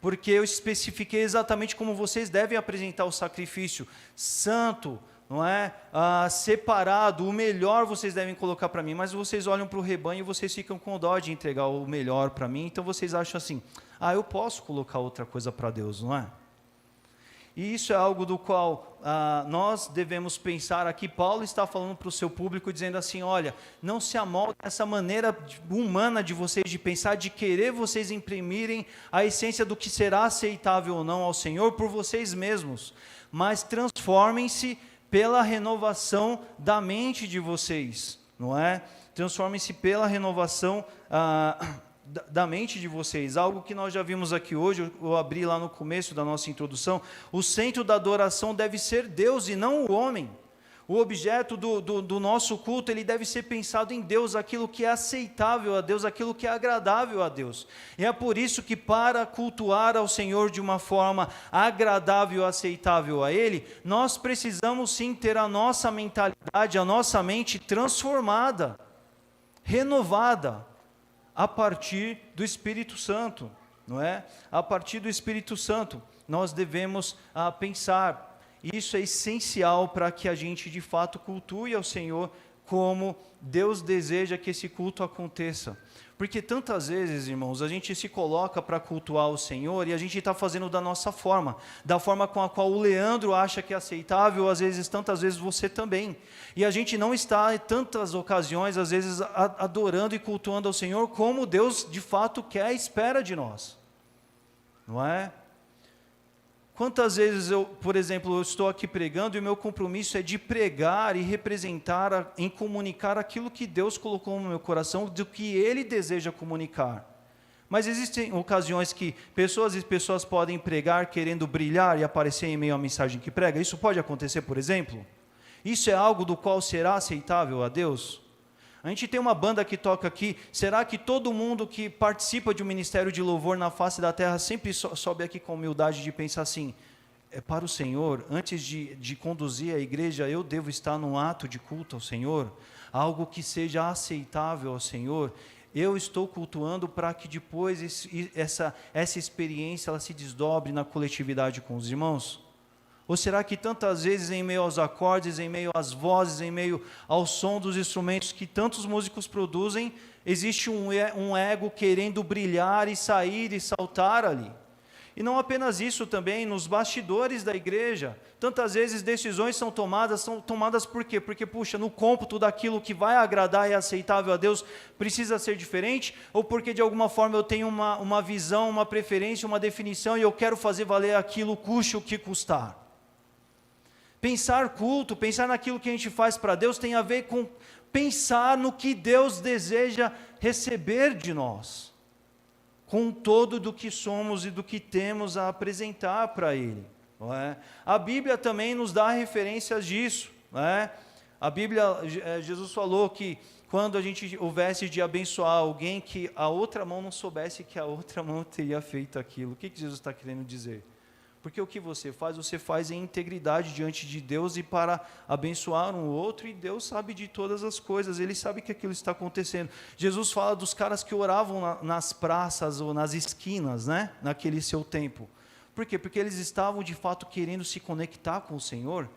porque eu especifiquei exatamente como vocês devem apresentar o sacrifício, santo, não é? Separado, o melhor vocês devem colocar para mim, mas vocês olham para o rebanho e vocês ficam com dó de entregar o melhor para mim, então vocês acham assim, eu posso colocar outra coisa para Deus, não é? E isso é algo do qual nós devemos pensar aqui. Paulo está falando para o seu público, dizendo assim, olha, não se amolde essa maneira humana de vocês de pensar, de querer vocês imprimirem a essência do que será aceitável ou não ao Senhor por vocês mesmos, mas transformem-se pela renovação da mente de vocês, não é? Transformem-se pela renovação da mente de vocês, algo que nós já vimos aqui hoje, eu abri lá no começo da nossa introdução. O centro da adoração deve ser Deus e não o homem. O objeto do nosso culto, ele deve ser pensado em Deus, aquilo que é aceitável a Deus, aquilo que é agradável a Deus. E é por isso que para cultuar ao Senhor de uma forma agradável e aceitável a Ele, nós precisamos sim ter a nossa mentalidade, a nossa mente transformada, renovada, a partir do Espírito Santo, não é? A partir do Espírito Santo, nós devemos pensar. Isso é essencial para que a gente de fato cultue ao Senhor como Deus deseja que esse culto aconteça. Porque tantas vezes, irmãos, a gente se coloca para cultuar o Senhor e a gente está fazendo da nossa forma, da forma com a qual o Leandro acha que é aceitável, às vezes, tantas vezes você também. E a gente não está, em tantas ocasiões, às vezes, adorando e cultuando ao Senhor como Deus, de fato, quer e espera de nós. Não é? Quantas vezes eu, por exemplo, eu estou aqui pregando e o meu compromisso é de pregar e representar, em comunicar aquilo que Deus colocou no meu coração, do que Ele deseja comunicar. Mas existem ocasiões que pessoas podem pregar querendo brilhar e aparecer em meio à mensagem que prega. Isso pode acontecer, por exemplo? Isso é algo do qual será aceitável a Deus? A gente tem uma banda que toca aqui, será que todo mundo que participa de um ministério de louvor na face da terra sempre sobe aqui com humildade de pensar assim, é para o Senhor, antes de conduzir a igreja, eu devo estar num ato de culto ao Senhor, algo que seja aceitável ao Senhor, eu estou cultuando para que depois essa experiência ela se desdobre na coletividade com os irmãos? Ou será que tantas vezes em meio aos acordes, em meio às vozes, em meio ao som dos instrumentos que tantos músicos produzem, existe um ego querendo brilhar e sair e saltar ali? E não apenas isso também, nos bastidores da igreja, tantas vezes decisões são tomadas por quê? Porque, puxa, no cômputo daquilo que vai agradar e é aceitável a Deus, precisa ser diferente? Ou porque de alguma forma eu tenho uma visão, uma preferência, uma definição e eu quero fazer valer aquilo custe o que custar? Pensar culto, pensar naquilo que a gente faz para Deus tem a ver com pensar no que Deus deseja receber de nós, com todo do que somos e do que temos a apresentar para Ele. Não é? A Bíblia também nos dá referências disso. Não é? A Bíblia, Jesus falou que quando a gente houvesse de abençoar alguém, que a outra mão não soubesse que a outra mão teria feito aquilo. O que Jesus está querendo dizer? Porque o que você faz em integridade diante de Deus e para abençoar um outro, e Deus sabe de todas as coisas, Ele sabe que aquilo está acontecendo. Jesus fala dos caras que oravam nas praças ou nas esquinas, né? Naquele seu tempo. Por quê? Porque eles estavam de fato querendo se conectar com o Senhor.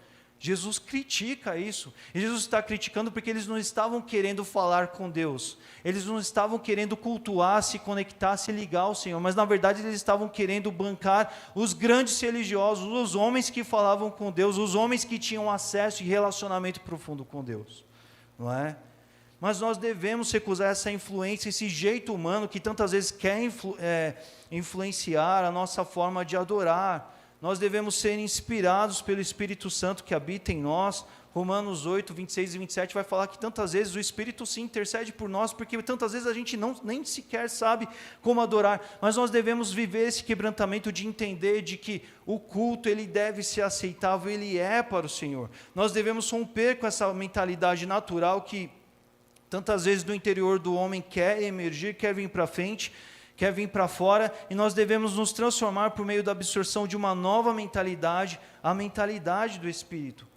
Jesus critica isso, e Jesus está criticando porque eles não estavam querendo falar com Deus, eles não estavam querendo cultuar, se conectar, se ligar ao Senhor, mas na verdade eles estavam querendo bancar os grandes religiosos, os homens que falavam com Deus, os homens que tinham acesso e relacionamento profundo com Deus, não é? Mas nós devemos recusar essa influência, esse jeito humano que tantas vezes quer influenciar a nossa forma de adorar. Nós devemos ser inspirados pelo Espírito Santo que habita em nós. Romanos 8, 26 e 27 vai falar que tantas vezes o Espírito se intercede por nós, porque tantas vezes a gente nem sequer sabe como adorar, mas nós devemos viver esse quebrantamento de entender de que o culto ele deve ser aceitável, ele é para o Senhor. Nós devemos romper com essa mentalidade natural que tantas vezes do interior do homem quer emergir, quer vir para frente, quer vir para fora, e nós devemos nos transformar por meio da absorção de uma nova mentalidade, a mentalidade do Espírito,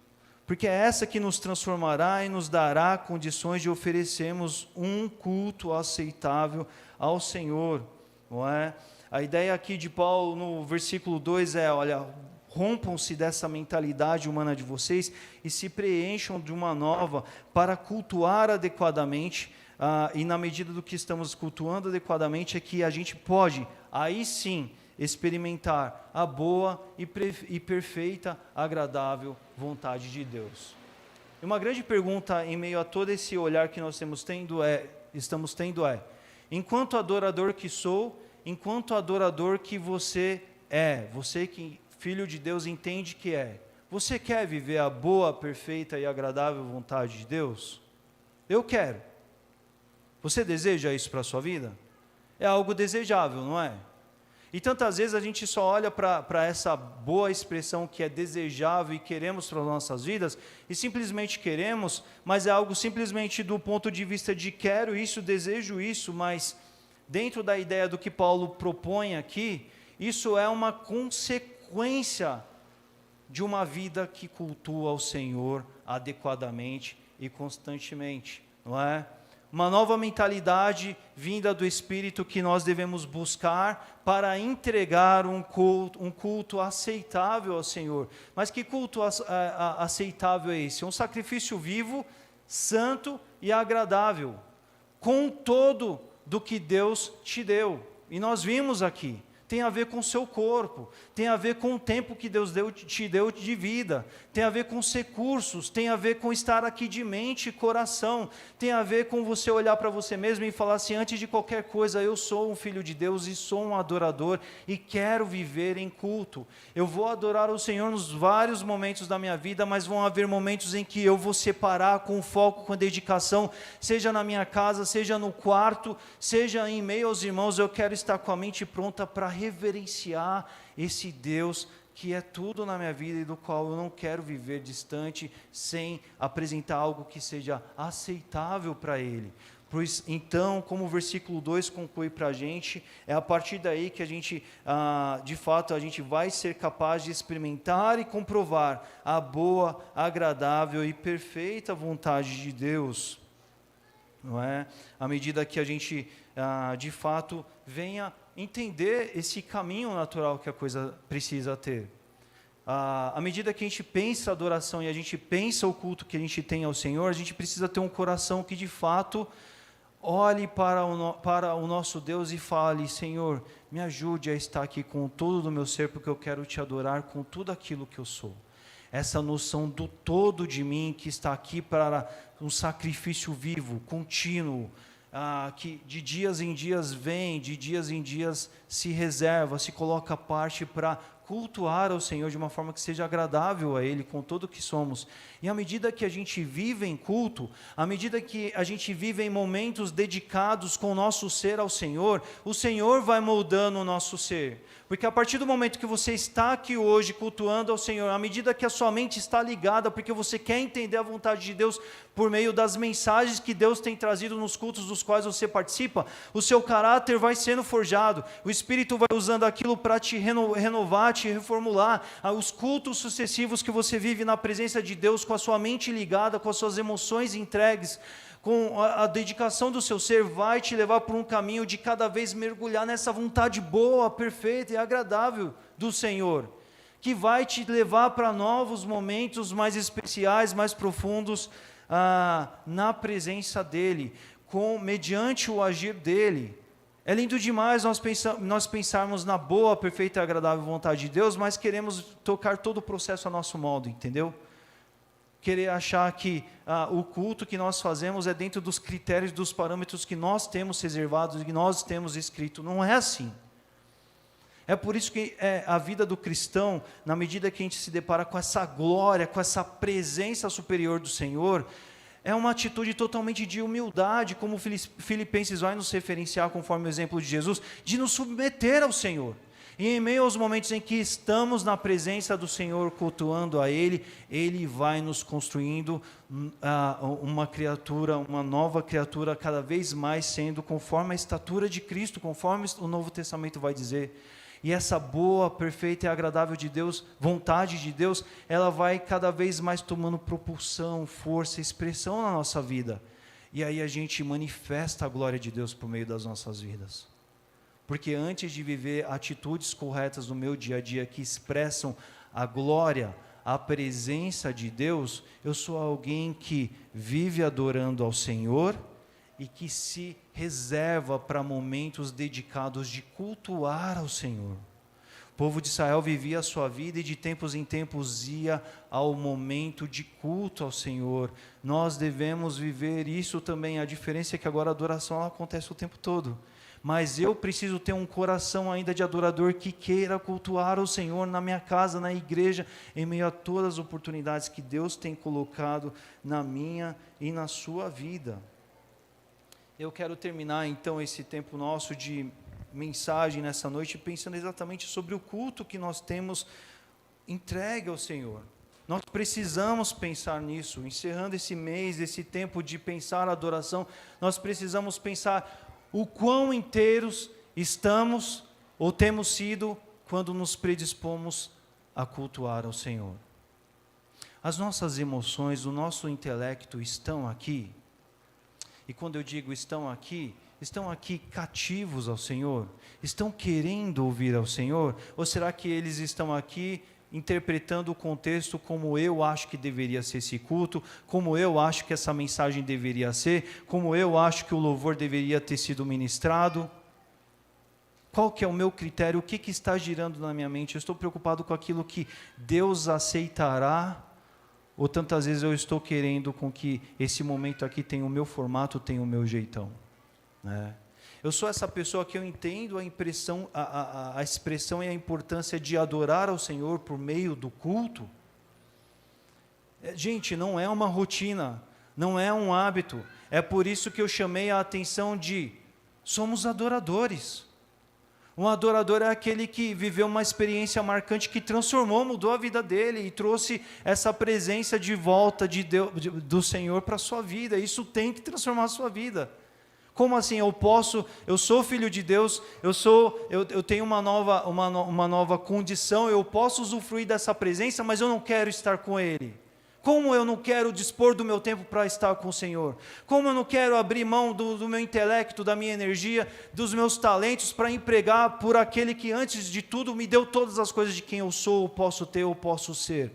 porque é essa que nos transformará e nos dará condições de oferecermos um culto aceitável ao Senhor, não é? A ideia aqui de Paulo no versículo 2 é, olha, rompam-se dessa mentalidade humana de vocês e se preencham de uma nova para cultuar adequadamente. E na medida do que estamos cultuando adequadamente é que a gente pode, aí sim, experimentar a boa e perfeita, agradável vontade de Deus. E uma grande pergunta em meio a todo esse olhar que nós estamos tendo é, enquanto adorador que sou, enquanto adorador que você é, você que filho de Deus entende que é, você quer viver a boa, perfeita e agradável vontade de Deus? Eu quero. Você deseja isso para a sua vida? É algo desejável, não é? E tantas vezes a gente só olha para essa boa expressão que é desejável e queremos para as nossas vidas, e simplesmente queremos, mas é algo simplesmente do ponto de vista de quero isso, desejo isso, mas dentro da ideia do que Paulo propõe aqui, isso é uma consequência de uma vida que cultua ao Senhor adequadamente e constantemente, não é? Uma nova mentalidade vinda do Espírito que nós devemos buscar para entregar um culto aceitável ao Senhor. Mas que culto aceitável é esse? Um sacrifício vivo, santo e agradável, com todo do que Deus te deu. E nós vimos aqui, tem a ver com o seu corpo, tem a ver com o tempo que Deus te deu de vida, tem a ver com os recursos, tem a ver com estar aqui de mente e coração, tem a ver com você olhar para você mesmo e falar assim, antes de qualquer coisa, eu sou um filho de Deus e sou um adorador e quero viver em culto. Eu vou adorar o Senhor nos vários momentos da minha vida, mas vão haver momentos em que eu vou separar com foco, com dedicação, seja na minha casa, seja no quarto, seja em meio aos irmãos, eu quero estar com a mente pronta para reverenciar esse Deus que é tudo na minha vida e do qual eu não quero viver distante sem apresentar algo que seja aceitável para Ele. Pois então, como o versículo 2 conclui para a gente, é a partir daí que a gente, de fato, a gente vai ser capaz de experimentar e comprovar a boa, agradável e perfeita vontade de Deus. Não é? À medida que a gente, de fato, venha entender esse caminho natural que a coisa precisa ter. À medida que a gente pensa a adoração e a gente pensa o culto que a gente tem ao Senhor, a gente precisa ter um coração que de fato olhe para o nosso Deus e fale, Senhor, me ajude a estar aqui com todo o meu ser, porque eu quero te adorar com tudo aquilo que eu sou. Essa noção do todo de mim que está aqui para um sacrifício vivo, contínuo, que de dias em dias vem, de dias em dias se reserva, se coloca à parte para cultuar ao Senhor de uma forma que seja agradável a Ele, com todo o que somos. E à medida que a gente vive em culto, à medida que a gente vive em momentos dedicados com o nosso ser ao Senhor, o Senhor vai moldando o nosso ser. Porque a partir do momento que você está aqui hoje cultuando ao Senhor, à medida que a sua mente está ligada, porque você quer entender a vontade de Deus por meio das mensagens que Deus tem trazido nos cultos dos quais você participa, o seu caráter vai sendo forjado, o Espírito vai usando aquilo para te renovar, te reformular. Os cultos sucessivos que você vive na presença de Deus, com a sua mente ligada, com as suas emoções entregues, com a dedicação do seu ser, vai te levar por um caminho de cada vez mergulhar nessa vontade boa, perfeita e agradável do Senhor, que vai te levar para novos momentos mais especiais, mais profundos, na presença dEle, mediante o agir dEle. É lindo demais nós pensarmos na boa, perfeita e agradável vontade de Deus, mas queremos tocar todo o processo a nosso modo, entendeu? Querer achar que o culto que nós fazemos é dentro dos critérios, dos parâmetros que nós temos reservados e que nós temos escrito. Não é assim. É por isso que a vida do cristão, na medida que a gente se depara com essa glória, com essa presença superior do Senhor, é uma atitude totalmente de humildade, como Filipenses vai nos referenciar, conforme o exemplo de Jesus, de nos submeter ao Senhor. E em meio aos momentos em que estamos na presença do Senhor, cultuando a Ele, Ele vai nos construindo uma criatura, uma nova criatura, cada vez mais sendo conforme a estatura de Cristo, conforme o Novo Testamento vai dizer. E essa boa, perfeita e agradável de Deus, vontade de Deus, ela vai cada vez mais tomando propulsão, força, expressão na nossa vida. E aí a gente manifesta a glória de Deus por meio das nossas vidas. Porque antes de viver atitudes corretas no meu dia a dia que expressam a glória, a presença de Deus, eu sou alguém que vive adorando ao Senhor e que se reserva para momentos dedicados de cultuar ao Senhor. O povo de Israel vivia a sua vida e de tempos em tempos ia ao momento de culto ao Senhor. Nós devemos viver isso também. A diferença é que agora a adoração acontece o tempo todo. Mas eu preciso ter um coração ainda de adorador que queira cultuar o Senhor na minha casa, na igreja, em meio a todas as oportunidades que Deus tem colocado na minha e na sua vida. Eu quero terminar então esse tempo nosso de mensagem nessa noite pensando exatamente sobre o culto que nós temos entregue ao Senhor. Nós precisamos pensar nisso, encerrando esse mês, esse tempo de pensar a adoração, nós precisamos pensar o quão inteiros estamos ou temos sido quando nos predispomos a cultuar ao Senhor. As nossas emoções, o nosso intelecto estão aqui. E quando eu digo estão aqui cativos ao Senhor? Estão querendo ouvir ao Senhor? Ou será que eles estão aqui interpretando o contexto como eu acho que deveria ser esse culto, como eu acho que essa mensagem deveria ser, como eu acho que o louvor deveria ter sido ministrado. Qual que é o meu critério? O que está girando na minha mente? Eu estou preocupado com aquilo que Deus aceitará? Ou tantas vezes eu estou querendo com que esse momento aqui tenha o meu formato, tenha o meu jeitão? Né? Eu sou essa pessoa que eu entendo a expressão e a importância de adorar ao Senhor por meio do culto. Gente, não é uma rotina, não é um hábito. É por isso que eu chamei a atenção de somos adoradores. Um adorador é aquele que viveu uma experiência marcante que transformou, mudou a vida dele e trouxe essa presença de volta de Deus, do Senhor para a sua vida. Isso tem que transformar a sua vida. Como assim? Eu sou filho de Deus, eu tenho uma nova condição, eu posso usufruir dessa presença, mas eu não quero estar com Ele. Como eu não quero dispor do meu tempo para estar com o Senhor? Como eu não quero abrir mão do meu intelecto, da minha energia, dos meus talentos para empregar por aquele que antes de tudo me deu todas as coisas de quem eu sou, eu posso ter, eu posso ser?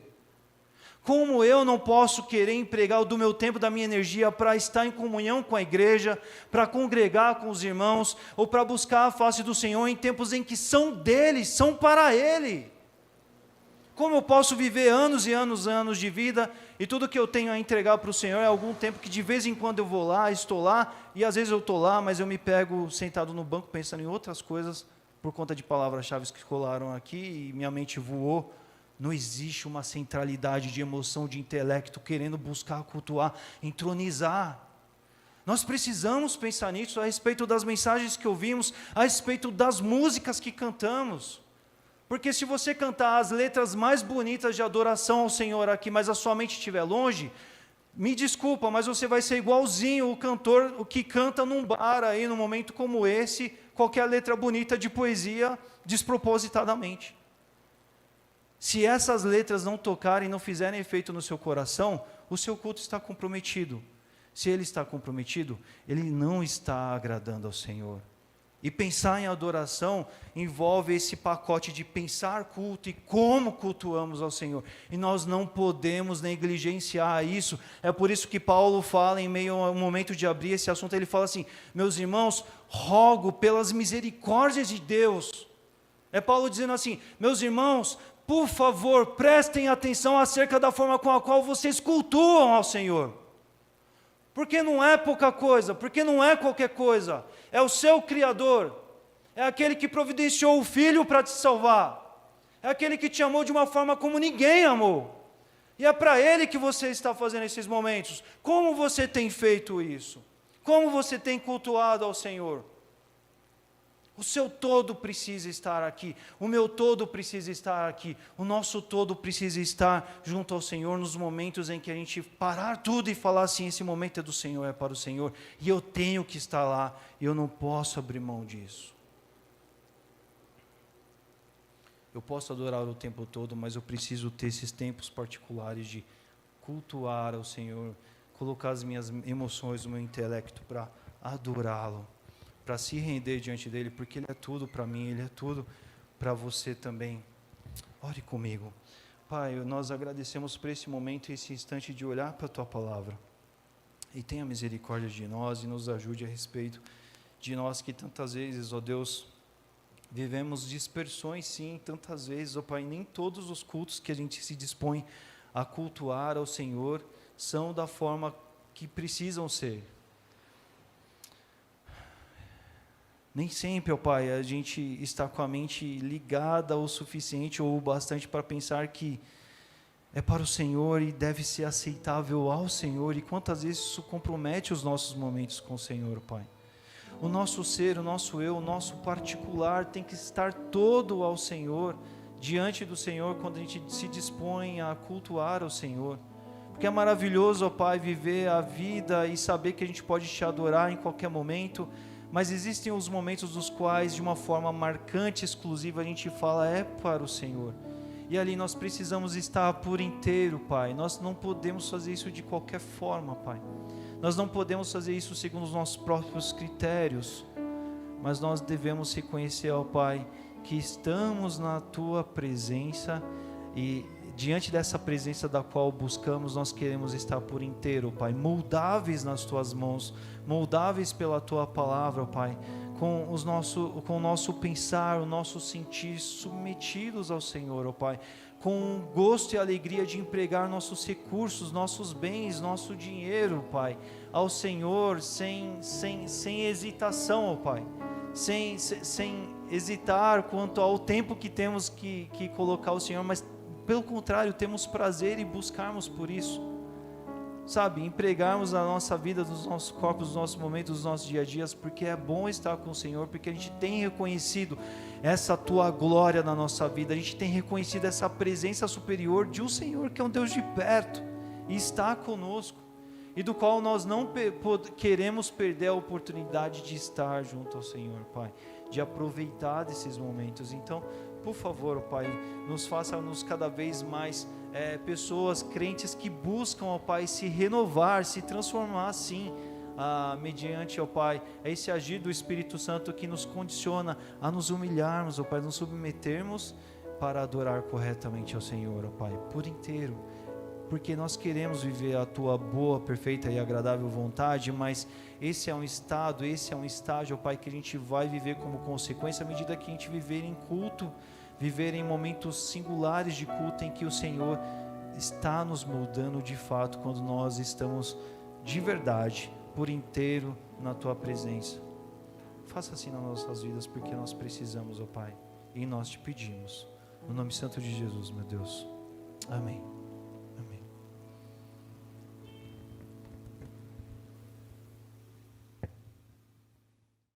Como eu não posso querer empregar do meu tempo, da minha energia para estar em comunhão com a igreja, para congregar com os irmãos, ou para buscar a face do Senhor em tempos em que são dele, são para Ele? Como eu posso viver anos e anos de vida e tudo que eu tenho a entregar para o Senhor é algum tempo que de vez em quando eu vou lá, estou lá, e às vezes eu estou lá, mas eu me pego sentado no banco pensando em outras coisas por conta de palavras-chave que colaram aqui e minha mente voou. Não existe uma centralidade de emoção, de intelecto, querendo buscar, cultuar, entronizar. Nós precisamos pensar nisso a respeito das mensagens que ouvimos, a respeito das músicas que cantamos. Porque se você cantar as letras mais bonitas de adoração ao Senhor aqui, mas a sua mente estiver longe, me desculpa, mas você vai ser igualzinho o cantor, o que canta num bar aí, num momento como esse, qualquer letra bonita de poesia, despropositadamente. Se essas letras não tocarem, não fizerem efeito no seu coração, o seu culto está comprometido. Se ele está comprometido, ele não está agradando ao Senhor. E pensar em adoração envolve esse pacote de pensar culto e como cultuamos ao Senhor. E nós não podemos negligenciar isso. É por isso que Paulo fala, em meio a um momento de abrir esse assunto, ele fala assim: meus irmãos, rogo pelas misericórdias de Deus. É Paulo dizendo assim: meus irmãos, por favor, prestem atenção acerca da forma com a qual vocês cultuam ao Senhor. Porque não é pouca coisa, porque não é qualquer coisa. É o seu Criador, é aquele que providenciou o Filho para te salvar, é aquele que te amou de uma forma como ninguém amou, e é para Ele que você está fazendo esses momentos. Como você tem feito isso? Como você tem cultuado ao Senhor? O seu todo precisa estar aqui, o meu todo precisa estar aqui, o nosso todo precisa estar junto ao Senhor nos momentos em que a gente parar tudo e falar assim: esse momento é do Senhor, é para o Senhor, e eu tenho que estar lá, e eu não posso abrir mão disso. Eu posso adorar o tempo todo, mas eu preciso ter esses tempos particulares de cultuar ao Senhor, colocar as minhas emoções, o meu intelecto para adorá-lo, para se render diante dele, porque Ele é tudo para mim, Ele é tudo para você também. Ore comigo. Pai, nós agradecemos por esse momento e esse instante de olhar para a Tua Palavra. E tenha misericórdia de nós e nos ajude a respeito de nós que tantas vezes, ó Deus, vivemos dispersões, sim, tantas vezes, ó Pai, nem todos os cultos que a gente se dispõe a cultuar ao Senhor são da forma que precisam ser. Nem sempre, ó Pai, a gente está com a mente ligada o suficiente ou o bastante para pensar que é para o Senhor e deve ser aceitável ao Senhor. E quantas vezes isso compromete os nossos momentos com o Senhor, Pai. O nosso ser, o nosso eu, o nosso particular tem que estar todo ao Senhor, diante do Senhor, quando a gente se dispõe a cultuar ao Senhor. Porque é maravilhoso, ó Pai, viver a vida e saber que a gente pode te adorar em qualquer momento, mas existem os momentos dos quais, de uma forma marcante, exclusiva, a gente fala: é para o Senhor. E ali nós precisamos estar por inteiro, Pai. Nós não podemos fazer isso de qualquer forma, Pai. Nós não podemos fazer isso segundo os nossos próprios critérios, mas nós devemos reconhecer, ó Pai, que estamos na Tua presença E diante dessa presença da qual buscamos, nós queremos estar por inteiro, Pai, moldáveis nas Tuas mãos, moldáveis pela Tua palavra, Pai, com o nosso pensar, o nosso sentir submetidos ao Senhor, ó Pai, com gosto e alegria de empregar nossos recursos, nossos bens, nosso dinheiro, Pai, ao Senhor, sem hesitação, ó Pai, sem hesitar quanto ao tempo que temos que colocar o Senhor, mas pelo contrário, temos prazer e buscarmos por isso, sabe, empregarmos a nossa vida, dos nossos corpos, dos nossos momentos, dos nossos dia a dias, porque é bom estar com o Senhor, porque a gente tem reconhecido essa Tua glória na nossa vida, a gente tem reconhecido essa presença superior de um Senhor que é um Deus de perto, e está conosco, e do qual nós não queremos perder a oportunidade de estar junto ao Senhor, Pai, de aproveitar desses momentos. Então, por favor, Pai, nos faça-nos cada vez mais pessoas crentes que buscam, ó Pai, se renovar, se transformar sim, mediante, ó Pai, esse agir do Espírito Santo que nos condiciona a nos humilharmos, ó Pai, nos submetermos para adorar corretamente ao Senhor, ó Pai, por inteiro, porque nós queremos viver a Tua boa, perfeita e agradável vontade, mas esse é um estado, esse é um estágio, ó Pai, que a gente vai viver como consequência à medida que a gente viver em culto, viver em momentos singulares de culto em que o Senhor está nos moldando de fato, quando nós estamos de verdade, por inteiro na Tua presença. Faça assim nas nossas vidas, porque nós precisamos, ó Pai, e nós te pedimos, no nome santo de Jesus, meu Deus, amém.